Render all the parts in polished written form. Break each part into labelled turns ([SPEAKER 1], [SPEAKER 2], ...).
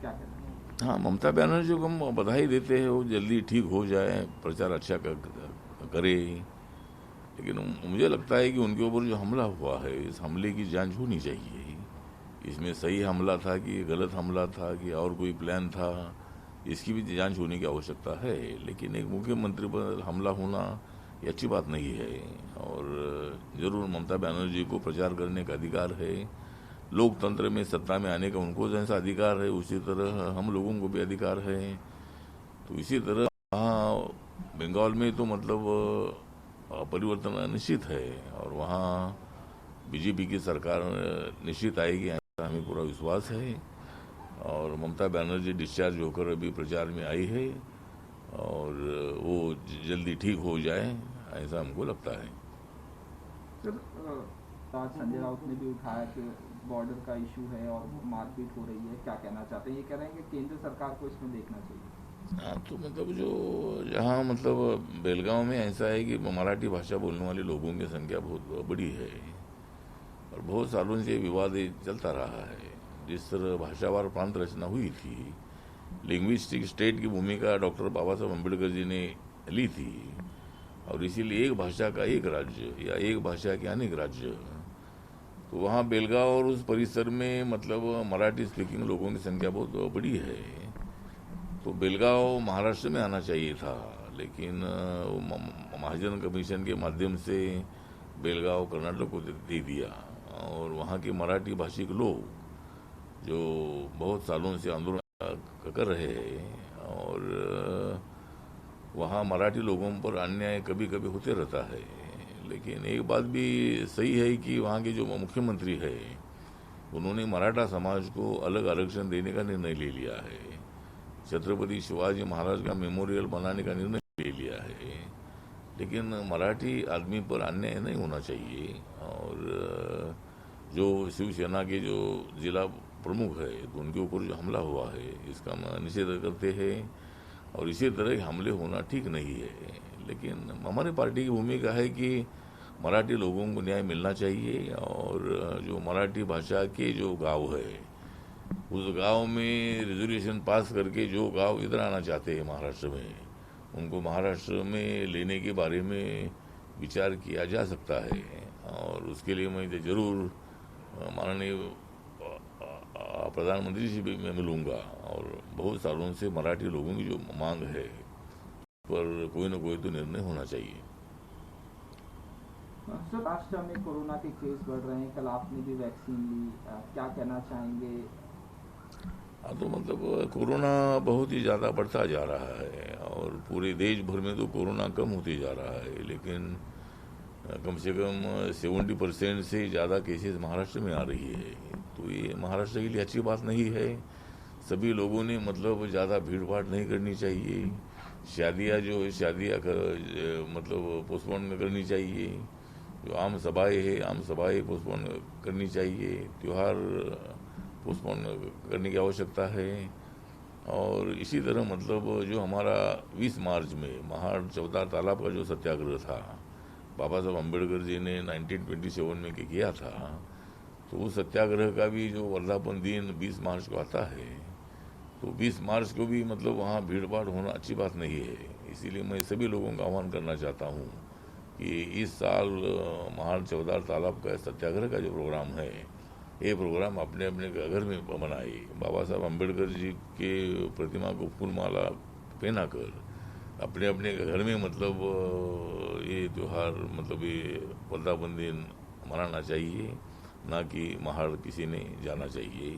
[SPEAKER 1] क्या कहना है?
[SPEAKER 2] हाँ, ममता बनर्जी को हम बधाई देते हैं, वो जल्दी ठीक हो जाए, प्रचार अच्छा करे। लेकिन मुझे लगता है कि उनके ऊपर जो हमला हुआ है, इस हमले की जांच होनी चाहिए। इसमें सही हमला था कि गलत हमला था कि और कोई प्लान था, इसकी भी जांच होने की आवश्यकता है। लेकिन एक मुख्यमंत्री पर हमला होना ये अच्छी बात नहीं है। और जरूर ममता बनर्जी को प्रचार करने का अधिकार है। लोकतंत्र में सत्ता में आने का उनको जैसा अधिकार है, उसी तरह हम लोगों को भी अधिकार है। तो इसी तरह वहाँ बंगाल में तो मतलब परिवर्तन निश्चित है, और वहाँ बीजेपी की सरकार निश्चित आएगी, ऐसा हमें पूरा विश्वास है। और ममता बनर्जी डिस्चार्ज होकर अभी प्रचार में आई है, और वो जल्दी ठीक हो जाए, ऐसा हमको लगता है।
[SPEAKER 1] सर, आज संजय राउत ने भी उठाया कि बॉर्डर का इशू है और मारपीट हो रही है, क्या कहना चाहते हैं? ये कह रहे हैं कि केंद्र सरकार को इसमें देखना चाहिए।
[SPEAKER 2] हाँ, तो मतलब जो जहाँ मतलब बेलगांव में ऐसा है कि मराठी भाषा बोलने वाले लोगों की संख्या बहुत बड़ी है, और बहुत सालों से विवाद ये चलता रहा है। जिस तरह भाषावार प्रांत रचना हुई थी, लिंग्विस्टिक स्टेट की भूमिका डॉक्टर बाबा साहब अम्बेडकर जी ने ली थी, और इसीलिए एक भाषा का एक राज्य या एक भाषा के अनेक राज्य। तो वहाँ बेलगांव और उस परिसर में मतलब मराठी स्पीकिंग लोगों की संख्या बहुत बड़ी है। तो बेलगांव महाराष्ट्र में आना चाहिए था, लेकिन महाजन कमीशन के माध्यम से बेलगांव कर्नाटक को दे दिया। और वहाँ के मराठी भाषिक लोग जो बहुत सालों से आंदोलन कर रहे हैं, और वहाँ मराठी लोगों पर अन्याय कभी कभी होते रहता है। लेकिन एक बात भी सही है कि वहाँ के जो मुख्यमंत्री है, उन्होंने मराठा समाज को अलग आरक्षण देने का निर्णय ले लिया है। छत्रपति शिवाजी महाराज का मेमोरियल बनाने का निर्णय ले लिया है। लेकिन मराठी आदमी पर अन्याय नहीं होना चाहिए। और जो शिवसेना के जो जिला प्रमुख है, तो उनके ऊपर जो हमला हुआ है, इसका हम निषेध करते हैं। और इसी तरह के हमले होना ठीक नहीं है। लेकिन हमारी पार्टी की भूमिका है कि मराठी लोगों को न्याय मिलना चाहिए, और जो मराठी भाषा के जो गांव है, उस गांव में रिजर्वेशन पास करके जो गांव इधर आना चाहते हैं महाराष्ट्र में, उनको महाराष्ट्र में लेने के बारे में विचार किया जा सकता है। और उसके लिए मैं जरूर माननीय प्रधानमंत्री से भी मैं मिलूंगा, और बहुत सालों से मराठी लोगों की जो मांग है पर कोई ना कोई तो निर्णय होना चाहिए।
[SPEAKER 1] सर, राष्ट्र में कोरोना के केस बढ़ रहे हैं, कल आपने भी वैक्सीन ली, क्या कहना चाहेंगे?
[SPEAKER 2] हाँ, तो मतलब कोरोना बहुत ही ज़्यादा बढ़ता जा रहा है, और पूरे देश भर में तो कोरोना कम होते जा रहा है। लेकिन कम से कम 70% से ज़्यादा केसेस महाराष्ट्र में आ रही है। तो ये महाराष्ट्र के लिए अच्छी बात नहीं है। सभी लोगों ने मतलब ज़्यादा भीड़ भाड़ नहीं करनी चाहिए। शादियाँ जो है, शादियाँ मतलब पोस्टपोन करनी चाहिए। जो आम सभाएं है, आम सभाएं पोस्टपोन करनी चाहिए। त्यौहार पोस्टपोन करने की आवश्यकता है। और इसी तरह मतलब जो हमारा 20 मार्च में महाड़ चौदार तालाब का जो सत्याग्रह था, बाबा साहब अम्बेडकर जी ने 1927 में किया था, तो उस सत्याग्रह का भी जो वर्धापन दिन 20 मार्च को आता है, तो 20 मार्च को भी मतलब वहाँ भीड़ भाड़ होना अच्छी बात नहीं है। इसीलिए मैं सभी लोगों का आह्वान करना चाहता हूँ कि इस साल महाड़ चौदार तालाब का सत्याग्रह का जो प्रोग्राम है, ये प्रोग्राम अपने अपने घर में बनाए। बाबा साहब अम्बेडकर जी के प्रतिमा को फूलमाला पहनाकर अपने अपने घर में मतलब ये त्यौहार मतलब ये वर्धापन दिन मनाना चाहिए, ना कि महाड़ किसी ने जाना चाहिए।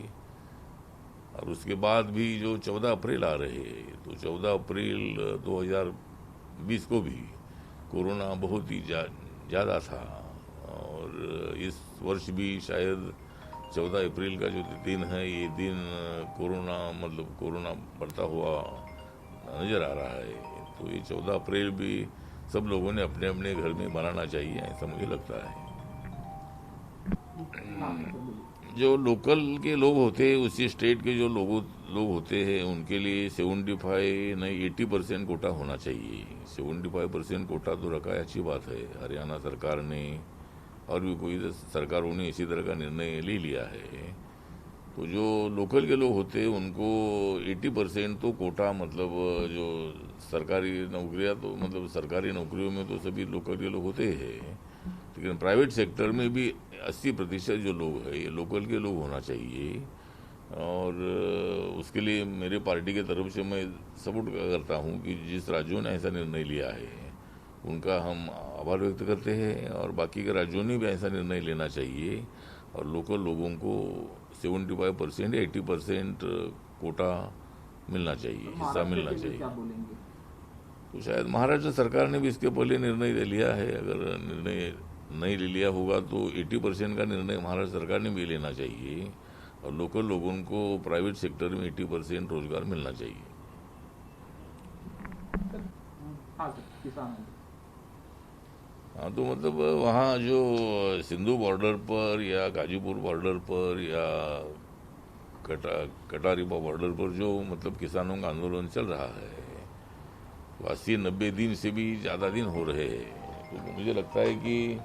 [SPEAKER 2] और उसके बाद भी जो 14 अप्रैल आ रहे हैं, तो 14 अप्रैल 2020 को भी कोरोना बहुत ही ज़्यादा था। और इस वर्ष भी शायद 14 अप्रैल का जो दिन है, ये दिन कोरोना मतलब कोरोना बढ़ता हुआ नज़र आ रहा है। तो ये 14 अप्रैल भी सब लोगों ने अपने अपने घर में मनाना चाहिए, ऐसा मुझे लगता है।
[SPEAKER 1] हाँ सर, बोलिए।
[SPEAKER 2] जो लोकल के लोग होते हैं, उसी स्टेट के जो लोग होते हैं, उनके लिए 75 नहीं 80% कोटा होना चाहिए। 75% कोटा तो रखा है, अच्छी बात है। हरियाणा सरकार ने और भी कोई सरकारों ने इसी तरह का निर्णय ले लिया है। तो जो लोकल के लोग होते हैं उनको 80% तो कोटा, मतलब जो सरकारी नौकरियां, तो मतलब सरकारी नौकरियों में तो सभी लोकल के लोग होते हैं, लेकिन प्राइवेट सेक्टर में भी 80% जो लोग हैं ये लोकल के लोग होना चाहिए। और उसके लिए मेरे पार्टी के तरफ से मैं सपोर्ट करता हूं कि जिस राज्यों ने ऐसा निर्णय लिया है उनका हम आभार व्यक्त करते हैं, और बाकी के राज्यों ने भी ऐसा निर्णय लेना चाहिए और लोकल लोगों को 75% या 80% कोटा मिलना चाहिए, हिस्सा मिलना चाहिए।
[SPEAKER 1] क्या बोलेंगे?
[SPEAKER 2] तो शायद महाराष्ट्र सरकार ने भी इसके पहले निर्णय ले लिया है। अगर निर्णय नहीं ले लिया होगा तो 80% का निर्णय महाराष्ट्र सरकार ने भी लेना चाहिए और लोकल लोगों को प्राइवेट सेक्टर में 80% रोजगार मिलना चाहिए।
[SPEAKER 1] हाँ सर, किसान।
[SPEAKER 2] हाँ, तो मतलब वहाँ जो सिंधु बॉर्डर पर या गाजीपुर बॉर्डर पर या कटारिपा बॉर्डर पर जो मतलब किसानों का आंदोलन चल रहा है, 80-90 दिन से भी ज़्यादा दिन हो रहे हैं। तो मुझे लगता है कि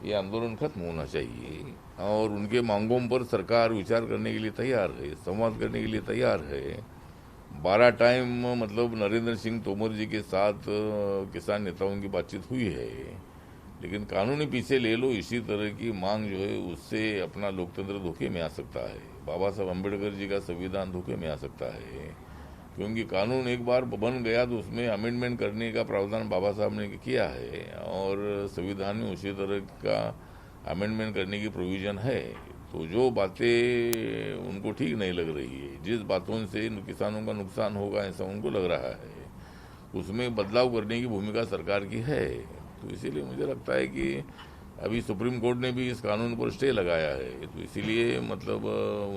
[SPEAKER 2] ये आंदोलन खत्म होना चाहिए और उनके मांगों पर सरकार विचार करने के लिए तैयार है, संवाद करने के लिए तैयार है। 12 टाइम मतलब नरेंद्र सिंह तोमर जी के साथ किसान नेताओं की बातचीत हुई है, लेकिन कानूनी पीछे ले लो इसी तरह की मांग जो है उससे अपना लोकतंत्र धोखे में आ सकता है। बाबा साहब अम्बेडकर जी का संविधान धोखे में आ सकता है, क्योंकि कानून एक बार बन गया तो उसमें अमेंडमेंट करने का प्रावधान बाबा साहब ने किया है और संविधान में उसी तरह का अमेंडमेंट करने की प्रोविजन है। तो जो बातें उनको ठीक नहीं लग रही है, जिस बातों से किसानों का नुकसान होगा ऐसा उनको लग रहा है, उसमें बदलाव करने की भूमिका सरकार की है। तो इसीलिए मुझे लगता है कि अभी सुप्रीम कोर्ट ने भी इस कानून पर स्टे लगाया है, तो इसीलिए मतलब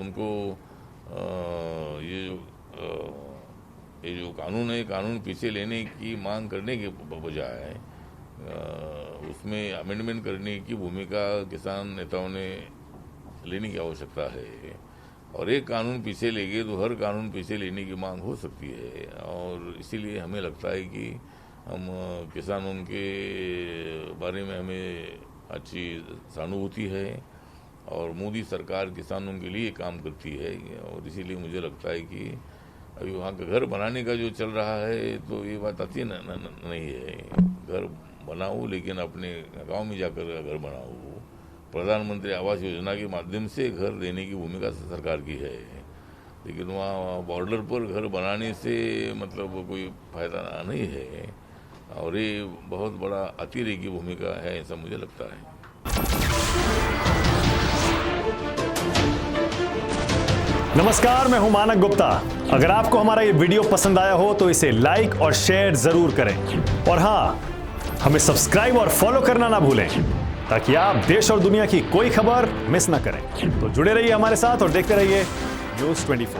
[SPEAKER 2] उनको ये जो कानून है, कानून पीछे लेने की मांग करने के बजाय उसमें अमेंडमेंट करने की भूमिका किसान नेताओं ने लेने की आवश्यकता है। और एक कानून पीछे ले गए तो हर कानून पीछे लेने की मांग हो सकती है, और इसीलिए हमें लगता है कि हम किसानों के बारे में हमें अच्छी सहानुभूति है और मोदी सरकार किसानों के लिए काम करती है। और इसीलिए मुझे लगता है कि अभी वहाँ का घर बनाने का जो चल रहा है तो ये बात आती नहीं है। घर बनाओ लेकिन अपने गांव में जाकर घर बनाओ। प्रधानमंत्री आवास योजना के माध्यम से घर देने की भूमिका सरकार की है, लेकिन वहाँ बॉर्डर पर घर बनाने से मतलब कोई फायदा नहीं है और ये बहुत बड़ा अतिरेक की भूमिका है, ऐसा मुझे लगता है।
[SPEAKER 3] नमस्कार, मैं हूं मानक गुप्ता। अगर आपको हमारा ये वीडियो पसंद आया हो तो इसे लाइक और शेयर जरूर करें, और हाँ, हमें सब्सक्राइब और फॉलो करना ना भूलें ताकि आप देश और दुनिया की कोई खबर मिस ना करें। तो जुड़े रहिए हमारे साथ और देखते रहिए न्यूज़ 24।